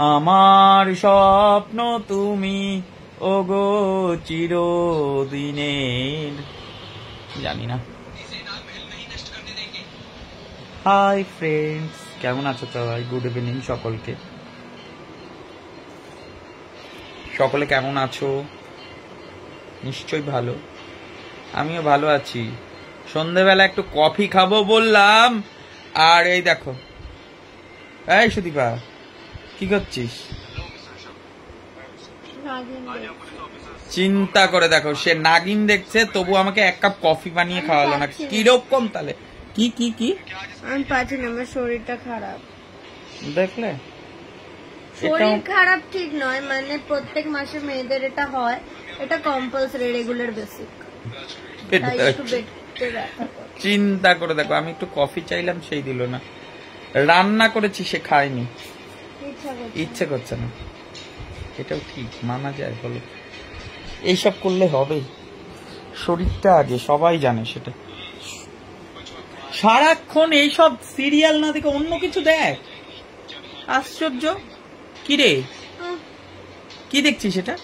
আমার স্বপ্ন তুমি ওগো চিরদিনের, জানি না। হাই ফ্রেন্ডস, কেমন আছো সবাই? গুড ইভিনিং সকলকে। সকলে কেমন আছো? নিশ্চয়ই ভালো, আমিও ভালো আছি। সন্ধেবেলা একটু কফি খাবো বললাম, আর এই দেখো। এই সুদীপা, কি করছিস? চিন্তা করে দেখো, সে নাগিন দেখছে তবু আমাকে এক কাপ কফি বানিয়ে খাওয়ালো না। কিরকম তাহলে? কি কি কি আমি পাচ্ছি না, আমার শরীরটা খারাপ। দেখলে, শরীর খারাপ ঠিক নয়, মানে প্রত্যেক মাসে মেয়েদের এটা হয়, এটা কম্পালসারি, রেগুলার বেসিক। চিন্তা করে দেখো, আমি একটু কফি চাইলাম, সেই দিল না। রান্না করেছি, সে খায়নি, ইচ্ছে করছে না। এটাও ঠিক, মানা যায় বলো? এইসব করলে হবে? শরীরটা আগে, সবাই জানে সেটা। সারাক্ষণ এইসব সিরিয়াল না দেখে অন্য কিছু দেখ, আশ্চর্য। কি রে, কি দেখছিস সেটা?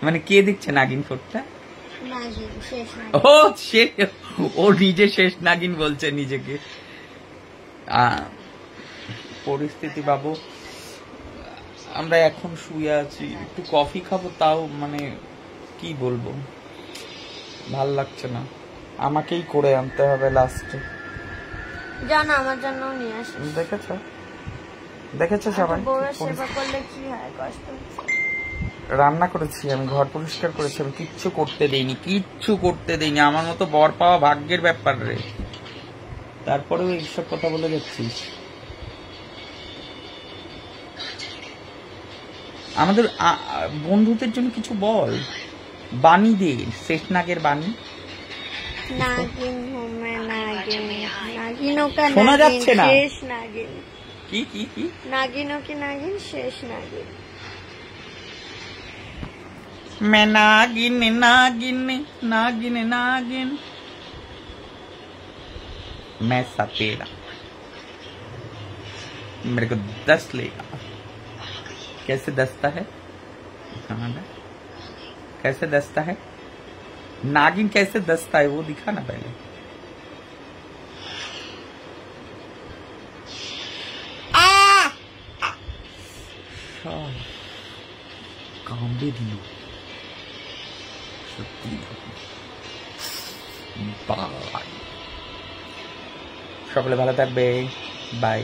মানে কে দেখছে নাগিন ফোরটা? ও সে, ও নিজে শেষ নাগিন বলছে নিজেকে। পরিস্থিতি বাবু, আমরা এখন শুয়ে আছি, একটু কফি খাবো, তাও মানে কি বলবো, ভাল লাগছে না। আমাকেই করে আনতে হবে লাস্টে। জানো, আমার জন্য নিয়ে আসিস। দেখেছো, দেখেছো সবাই সেবা করলে কি হয়, কষ্ট। রান্না করেছি আমি, ঘর পরিষ্কার করেছি আমি, কিচ্ছু করতে দেইনি, কিচ্ছু করতে দেইনি। আমার মতো বর পাওয়া ভাগ্যের ব্যাপার রে। তারপরেও এইসব কথা বলে যাচ্ছিস। আমাদের বন্ধুদের জন্য কিছু বল, বাণী দে, শেষ নাগের বাণী। শোনা যাচ্ছে না। কি কি কি নাগিনো কি নাগিন, শেষ নাগিন। मैं नागिन नागिन नागिन नागिन, मैं सपेरा, मेरे को 10 लेगा। कैसे दसता है? कैसे दसता है नागिन? कैसे दसता है वो दिखा ना पहले। कांबे दिलो বাই। সকলে ভালো থাকবে, বাই।